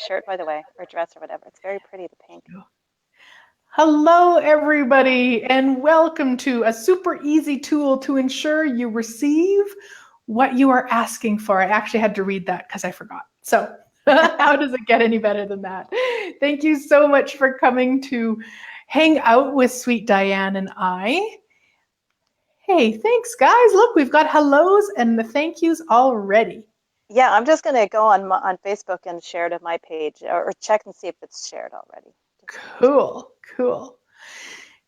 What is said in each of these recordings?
shirt, by the way, or dress or whatever. It's very pretty, the pink. Hello, everybody, and welcome to a super easy tool to ensure you receive what you are asking for. I actually had to read that because I forgot. So how does it get any better than that? Thank you so much for coming to hang out with Sweet Diane and I. Hey, thanks, guys. Look, we've got hellos and the thank yous already. Yeah, I'm just going to go on Facebook and share to my page or check and see if it's shared already. Cool, cool.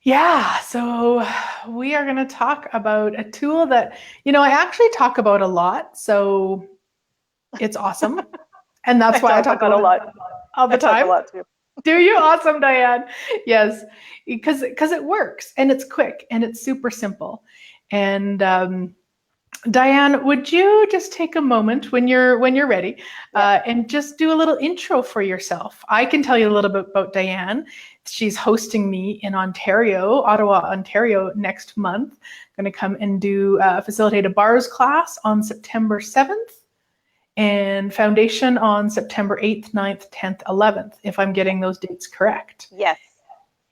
Yeah, so we are going to talk about a tool that, I actually talk about a lot, so it's awesome. And that's why I talk about a it lot. all the I talk a time. lot too. Do you? Awesome, Diane. Yes, because it works and it's quick and it's super simple. And Diane, would you just take a moment when you're ready, and just do a little intro for yourself? I can tell you a little bit about Diane. She's hosting me in Ontario, Ottawa, Ontario next month. I'm going to come and facilitate a bars class on September 7th and foundation on September 8th, 9th, 10th, 11th, if I'm getting those dates correct. Yes.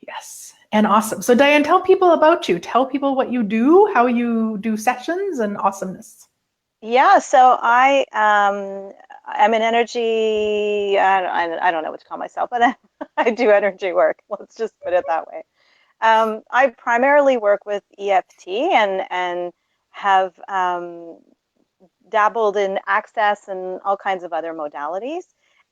Yes. And awesome. So Diane, tell people about you. Tell people what you do, how you do sessions, and awesomeness. Yeah, so I'm an energy, I don't know what to call myself, but I do energy work. Let's just put it that way. I primarily work with EFT and have dabbled in access and all kinds of other modalities.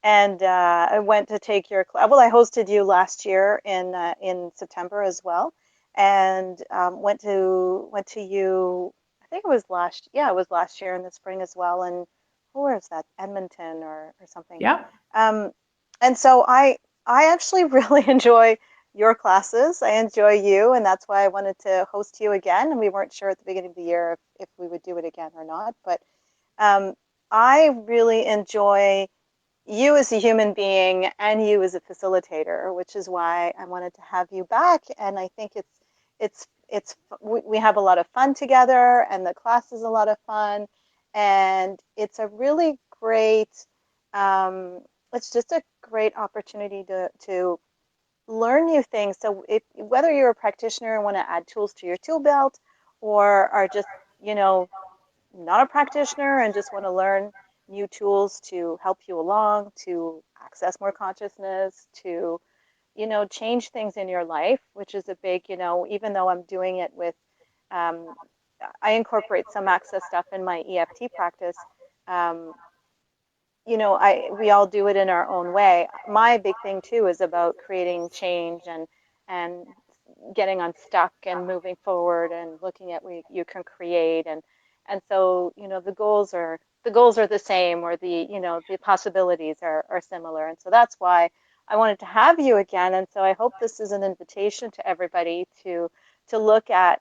And I went to take your class. Well, I hosted you last year in September as well, and went to you. I think it was it was last year in the spring as well. And where is that? Edmonton or something. Yeah. And so I actually really enjoy your classes. I enjoy you, and that's why I wanted to host you again. And we weren't sure at the beginning of the year if we would do it again or not, but um, I really enjoy you as a human being and you as a facilitator, which is why I wanted to have you back. And I think we have a lot of fun together, and the class is a lot of fun, and it's a really great. It's just a great opportunity to learn new things. So whether you're a practitioner and want to add tools to your tool belt, or are just you know not a practitioner and just want to learn new tools to help you along, to access more consciousness, to, change things in your life, which is a big, even though I'm doing it with, um, I incorporate some access stuff in my EFT practice. Um, we all do it in our own way. My big thing too is about creating change and getting unstuck and moving forward and looking at what you can create, and so the goals are the same, or the possibilities are similar, and so that's why I wanted to have you again. And so I hope this is an invitation to everybody to look at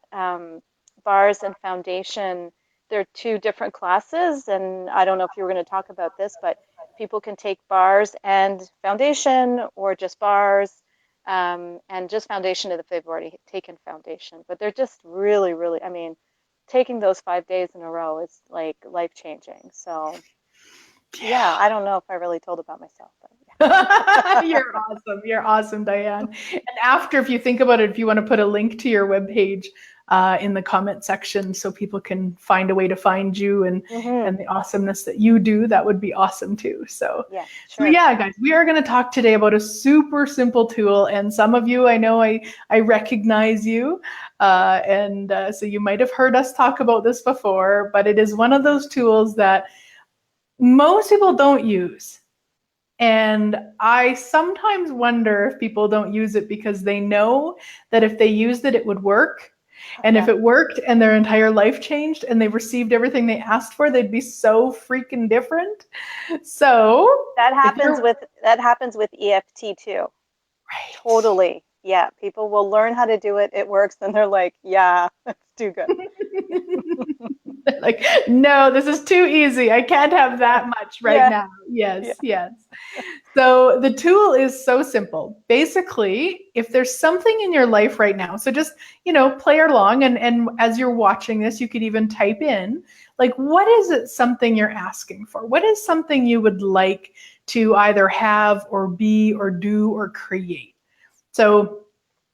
bars and foundation. They're two different classes, and I don't know if you were going to talk about this, but people can take bars and foundation, or just bars, and just foundation if they've already taken foundation. But they're just really, really, I mean, taking those 5 days in a row is like life changing. So yeah, I don't know if I really told about myself, but yeah. You're awesome. You're awesome, Diane. And after, if you think about it, if you want to put a link to your webpage in the comment section so people can find a way to find you and the awesomeness that you do, that would be awesome too. So Yeah, so sure. yeah, guys, we are going to talk today about a super simple tool. And some of you, I know I recognize you. So you might have heard us talk about this before, but it is one of those tools that most people don't use. And I sometimes wonder if people don't use it because they know that if they used it, it would work. And if it worked and their entire life changed and they received everything they asked for, they'd be so freaking different. So that happens with EFT too. Right. Totally. Yeah, people will learn how to do it. It works, and they're like, yeah, it's too good. Like, no, this is too easy. I can't have that much right now. Yes, yes. So the tool is so simple. Basically, if there's something in your life right now, so just, play along, and as you're watching this, you could even type in, like, what is it something you're asking for? What is something you would like to either have or be or do or create. So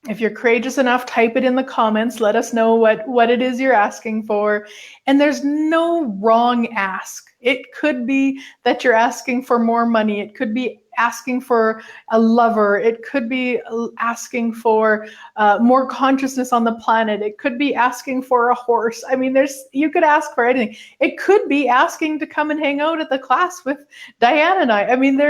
if you're courageous enough, type it in the comments. Let us know what it is you're asking for. And there's no wrong ask. It could be that you're asking for more money. It could be asking for a lover. It could be asking for more consciousness on the planet. It could be asking for a horse. I mean, you could ask for anything. It could be asking to come and hang out at the class with Diane and I. I mean,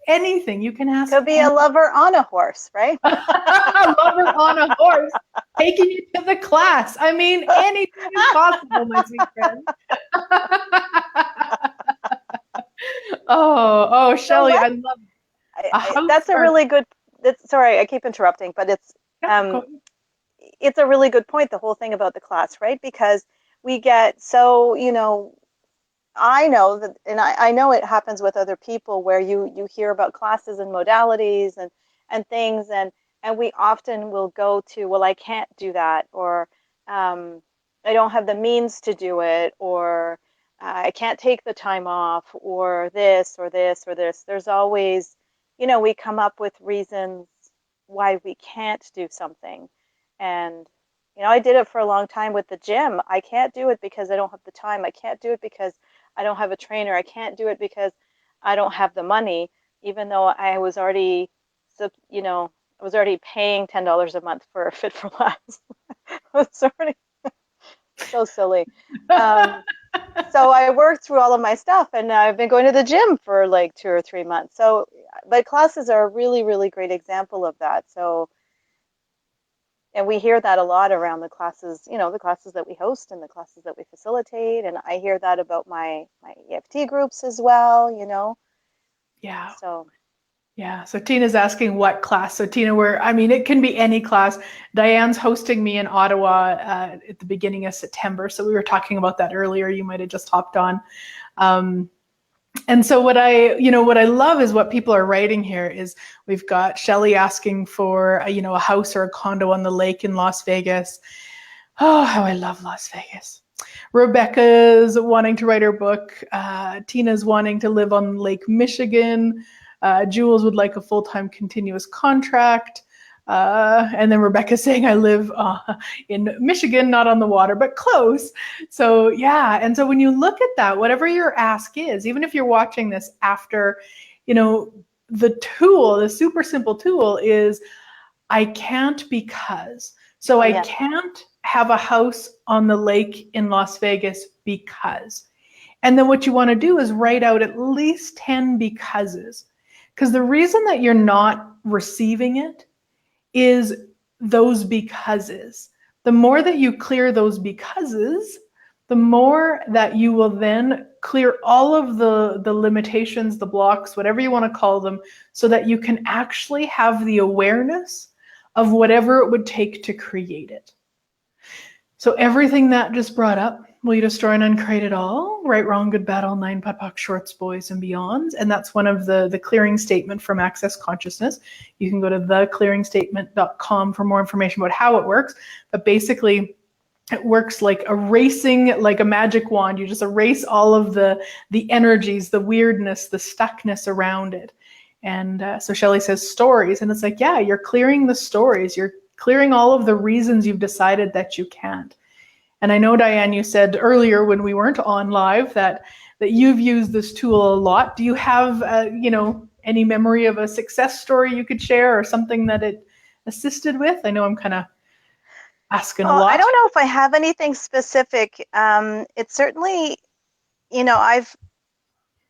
anything you can ask. Could be a lover on a horse, right? A lover on a horse taking you to the class. I mean, anything is possible, my sweet friend. Oh, Shelley, I love a house. That's a really good. Sorry, I keep interrupting, but Yeah, um, it's a really good point. The whole thing about the class, right? Because we get so I know that, and I know it happens with other people where you hear about classes and modalities and things, and we often will go to, well, I can't do that, or I don't have the means to do it, or I can't take the time off, or this or this or this. There's always, we come up with reasons why we can't do something, and I did it for a long time with the gym. I can't do it because I don't have the time. I can't do it because I don't have a trainer. I can't do it because I don't have the money, even though I was already, I was already paying $10 a month for Fit for Less. It's already so silly. Um, so I worked through all of my stuff, and I've been going to the gym for like 2 or 3 months. So, but classes are a really, really great example of that. So, and we hear that a lot around the classes, the classes that we host and the classes that we facilitate. And I hear that about my EFT groups as well. Yeah. So Yeah. So Tina's asking what class. So Tina, it can be any class. Diane's hosting me in Ottawa at the beginning of September. So we were talking about that earlier. You might have just hopped on. And so what I love is what people are writing here is we've got Shelley asking for a house or a condo on the lake in Las Vegas. Oh, how I love Las Vegas. Rebecca's wanting to write her book. Tina's wanting to live on Lake Michigan. Jules would like a full-time continuous contract. And then Rebecca's saying, I live in Michigan, not on the water, but close. So yeah. And so when you look at that, whatever your ask is, even if you're watching this after, the super simple tool is I can't because. So I can't have a house on the lake in Las Vegas because. And then what you want to do is write out at least 10 becauses. Because the reason that you're not receiving it is those becauses. The more that you clear those becauses, the more that you will then clear all of the limitations, the blocks, whatever you want to call them, so that you can actually have the awareness of whatever it would take to create it. So everything that just brought up, will you destroy and uncreate it all? Right, wrong, good, bad, all nine, POD, POC, shorts, boys, and beyonds. And that's one of the clearing statement from Access Consciousness. You can go to theclearingstatement.com for more information about how it works. But basically, it works like erasing, like a magic wand. You just erase all of the energies, the weirdness, the stuckness around it. And so Shelley says stories. And it's like, yeah, you're clearing the stories. You're clearing all of the reasons you've decided that you can't. And I know, Diane, you said earlier when we weren't on live that you've used this tool a lot. Do you have, any memory of a success story you could share or something that it assisted with? I know I'm kind of asking a lot. I don't know if I have anything specific. It's certainly, I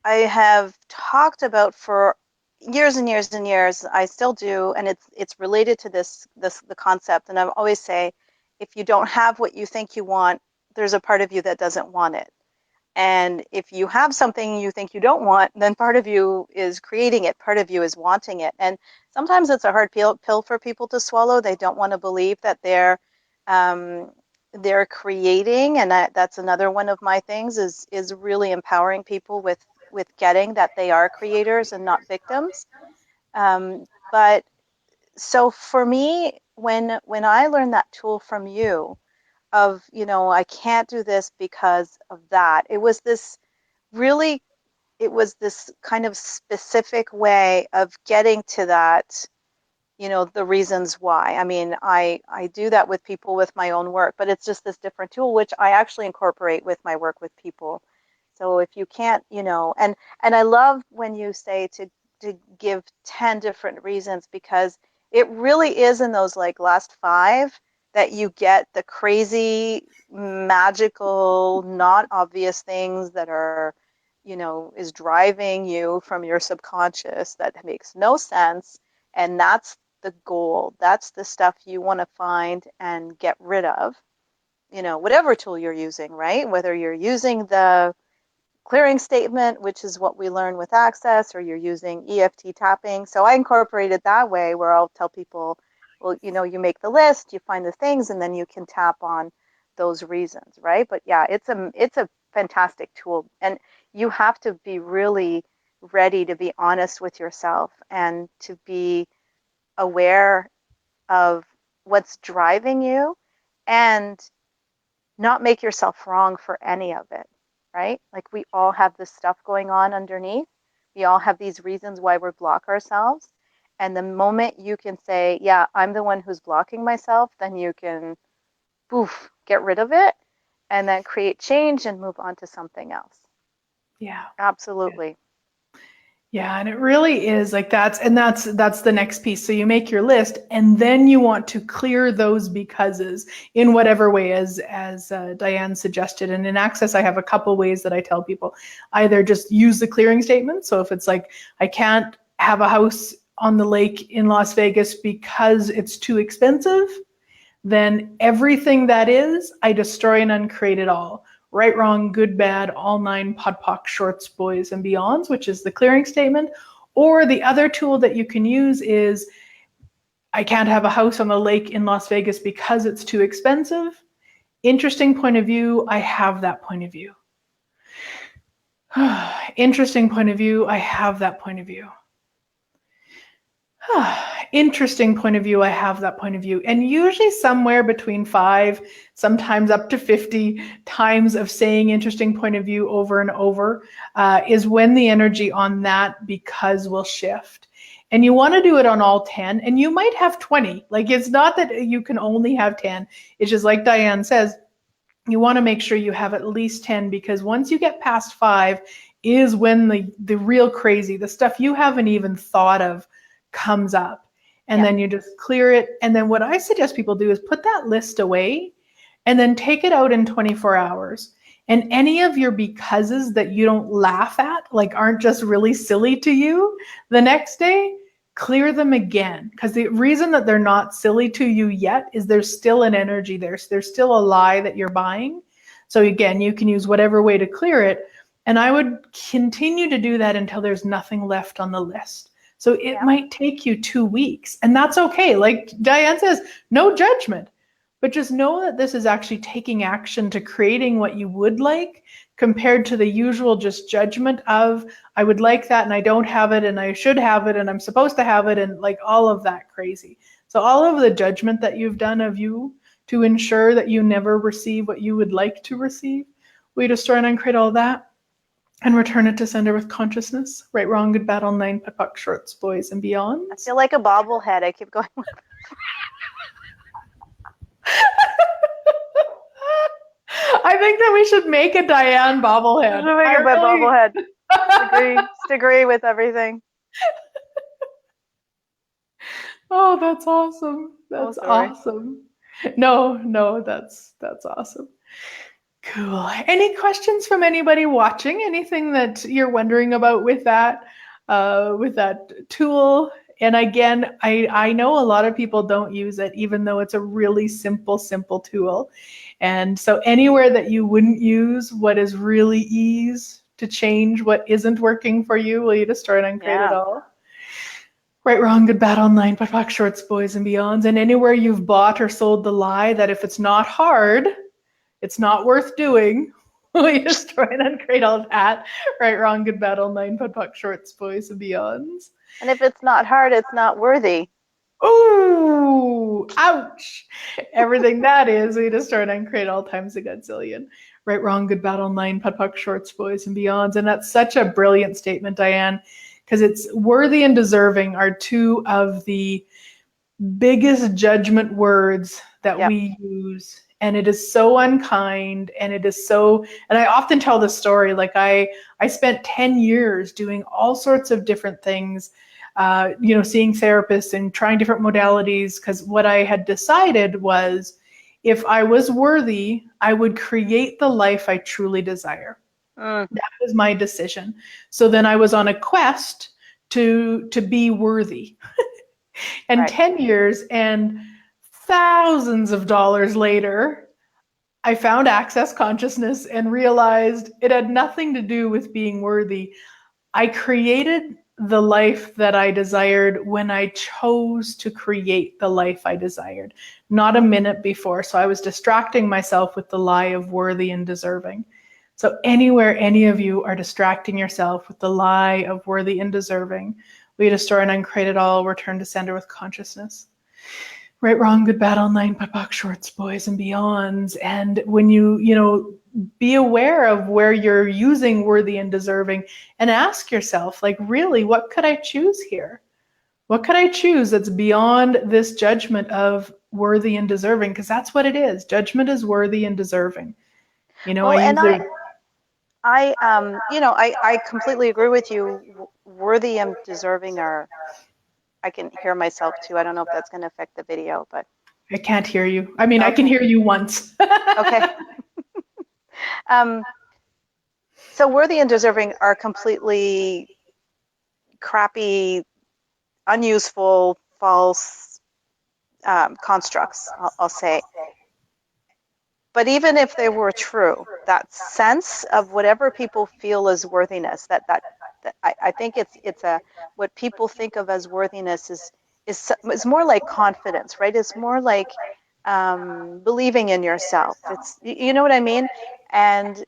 have talked about for years and years and years. I still do, and it's related to the concept. And I always say, if you don't have what you think you want, there's a part of you that doesn't want it. And if you have something you think you don't want, then part of you is creating it, part of you is wanting it. And sometimes it's a hard pill for people to swallow. They don't want to believe that they're creating, and that's another one of my things is really empowering people with getting that they are creators and not victims. But so for me, when I learned that tool from you of, I can't do this because of that, it was this really it was this kind of specific way of getting to that, the reasons why. I mean, I do that with people with my own work, but it's just this different tool which I actually incorporate with my work with people. So if you can't, and I love when you say to give 10 different reasons, because it really is in those like last five that you get the crazy, magical, not obvious things that are, is driving you from your subconscious that makes no sense. And that's the goal. That's the stuff you want to find and get rid of, whatever tool you're using, right? Whether you're using the clearing statement, which is what we learn with Access, or you're using EFT tapping. So I incorporate it that way, where I'll tell people, well, you make the list, you find the things, and then you can tap on those reasons, right? But yeah, it's a fantastic tool, and you have to be really ready to be honest with yourself and to be aware of what's driving you, and not make yourself wrong for any of it, right? Like we all have this stuff going on underneath. We all have these reasons why we block ourselves. And the moment you can say, yeah, I'm the one who's blocking myself, then you can, poof, get rid of it and then create change and move on to something else. Yeah. Absolutely. Yeah, and it really is like that's the next piece. So you make your list, and then you want to clear those becauses in whatever way, as Diane suggested. And in Access, I have a couple ways that I tell people. Either just use the clearing statement. So if it's like I can't have a house on the lake in Las Vegas because it's too expensive, then everything that is, I destroy and uncreate it all. Right, wrong, good, bad, all nine podpoc shorts, boys, and beyonds, which is the clearing statement. Or the other tool that you can use is I can't have a house on the lake in Las Vegas because it's too expensive. Interesting point of view, I have that point of view. Interesting point of view, I have that point of view. Interesting point of view, I have that point of view. And usually somewhere between 5, sometimes up to 50 times of saying interesting point of view over and over is when the energy on that because will shift. And you want to do it on all 10, and you might have 20. Like it's not that you can only have 10. It's just like Diane says, you want to make sure you have at least 10, because once you get past 5 is when the real crazy, the stuff you haven't even thought of comes up. And Yeah. then you just clear it. And then what I suggest people do is put that list away and then take it out in 24 hours. And any of your becauses that you don't laugh at, like aren't just really silly to you, the next day, clear them again. Because the reason that they're not silly to you yet is there's still an energy there. So there's still a lie that you're buying. So again, you can use whatever way to clear it. And I would continue to do that until there's nothing left on the list. So it might take you 2 weeks, and that's okay. Like Diane says, no judgment, but just know that this is actually taking action to creating what you would like, compared to the usual just judgment of, I would like that and I don't have it and I should have it and I'm supposed to have it, and like all of that crazy. So all of the judgment that you've done of you to ensure that you never receive what you would like to receive, we destroy and uncreate all that and return it to sender with consciousness. Right, wrong, good, bad, all nine, podpoc, shorts, boys, and beyonds. I feel like a bobblehead. I keep going. I think that we should make a Diane bobblehead. I really... bobblehead. Just agree with everything. Oh, that's awesome. That's awesome. No, that's awesome. Cool. Any questions from anybody watching? Anything that you're wondering about with that tool? And again, I know a lot of people don't use it, even though it's a really simple tool. And so anywhere that you wouldn't use what is really ease to change what isn't working for you, will you destroy and uncreate it all? Right, wrong, good, bad, online, podpoc, shorts, boys, and beyonds. And anywhere you've bought or sold the lie that if it's not hard, it's not worth doing, we destroy and uncreate all that. Right, wrong, good, bad, all nine, podpoc, shorts, boys, and beyonds. And if it's not hard, it's not worthy. Ooh, ouch. Everything that is, we destroy and create all times a godzillion. Right, wrong, good, bad, online, putt, puck, shorts, boys, and beyonds. And that's such a brilliant statement, Diane, because it's worthy and deserving are two of the biggest judgment words that Yep. we use. And it is so unkind, and it is so, and I often tell this story, like I spent 10 years doing all sorts of different things, seeing therapists and trying different modalities, because what I had decided was if I was worthy, I would create the life I truly desire. Mm, That was my decision. So then I was on a quest to be worthy. And right. 10 years and thousands of dollars later, I found access consciousness and realized it had nothing to do with being worthy. I created the life that I desired when I chose to create the life I desired, not a minute before. So I was distracting myself with the lie of worthy and deserving. So anywhere any of you are distracting yourself with the lie of worthy and deserving, we destroy and uncreate it all, return to sender with consciousness. Right, wrong, good, bad, online, putt, puck, shorts, boys, and beyonds. And when be aware of where you're using worthy and deserving, and ask yourself, like, really, what could I choose here? What could I choose that's beyond this judgment of worthy and deserving? Because that's what it is. Judgment is worthy and deserving. I Well, and use it. I completely agree with you. Worthy and deserving are, I can hear myself too. I don't know if that's going to affect the video, but I can't hear you. I mean, I can okay. hear you once. Okay. Um, so worthy and deserving are completely crappy, unuseful, false constructs, I'll say. But even if they were true, that sense of whatever people feel as worthiness, that I think it's a what people think of as worthiness is more like confidence, right? It's more like believing in yourself. You know what I mean? And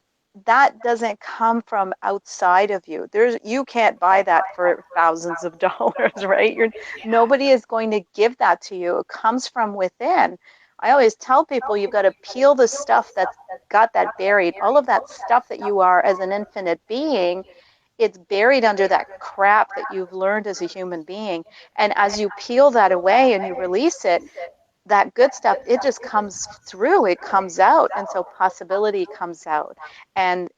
that doesn't come from outside of you. You can't buy that for thousands of dollars, right? Nobody is going to give that to you. It comes from within. I always tell people you've got to peel the stuff that's got that buried. All of that stuff that you are as an infinite being, it's buried under that crap that you've learned as a human being. And as you peel that away and you release it, that good stuff, it just comes through, it comes out. And so possibility comes out, and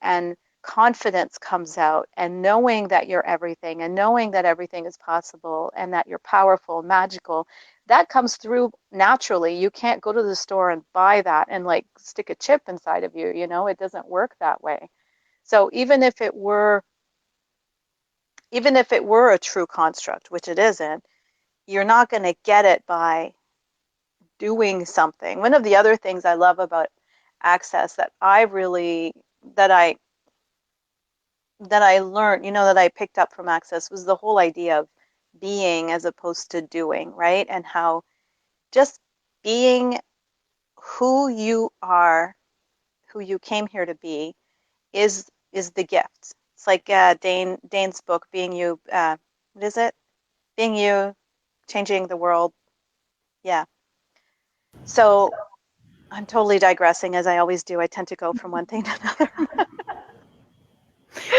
confidence comes out, and knowing that you're everything, and knowing that everything is possible, and that you're powerful, magical, that comes through naturally. You can't go to the store and buy that and like stick a chip inside of you, it doesn't work that way. So even if it were a true construct, which it isn't, you're not going to get it by doing something. One of the other things I love about access that I that I learned, that I picked up from access was the whole idea of being as opposed to doing, right? And how just being who you are, who you came here to be, is the gift. It's like Dane's book, Being You. What is it? Being You, Changing the World. Yeah. So I'm totally digressing as I always do. I tend to go from one thing to another.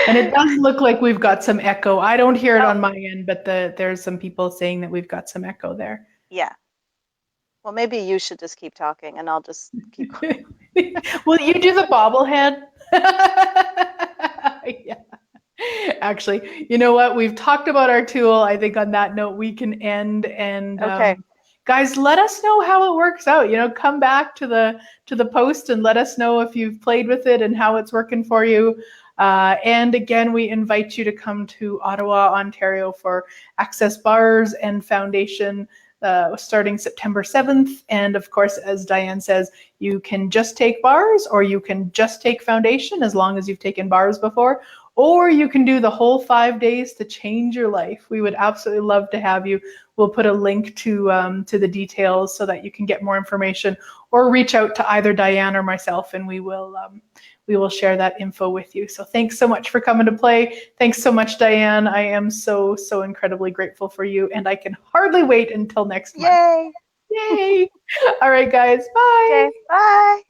And it does look like we've got some echo. I don't hear it Oh, on my end, but there's some people saying that we've got some echo there. yeah. Well, maybe you should just keep talking and I'll just keep going. Will you do the bobblehead? Yeah. Actually, you know what? We've talked about our tool. I think on that note, we can end. And Okay. guys, let us know how it works out. Come back to the post and let us know if you've played with it and how it's working for you. And again, we invite you to come to Ottawa, Ontario for Access Bars and Foundation starting September 7th. And of course, as Diane says, you can just take bars or you can just take foundation as long as you've taken bars before, or you can do the whole 5 days to change your life. We would absolutely love to have you. We'll put a link to the details so that you can get more information or reach out to either Diane or myself, and we will we will share that info with you. So thanks so much for coming to play. Thanks so much, Diane. I am so, so incredibly grateful for you, and I can hardly wait until next month. Yay. Yay. All right, guys. Bye. Okay, bye.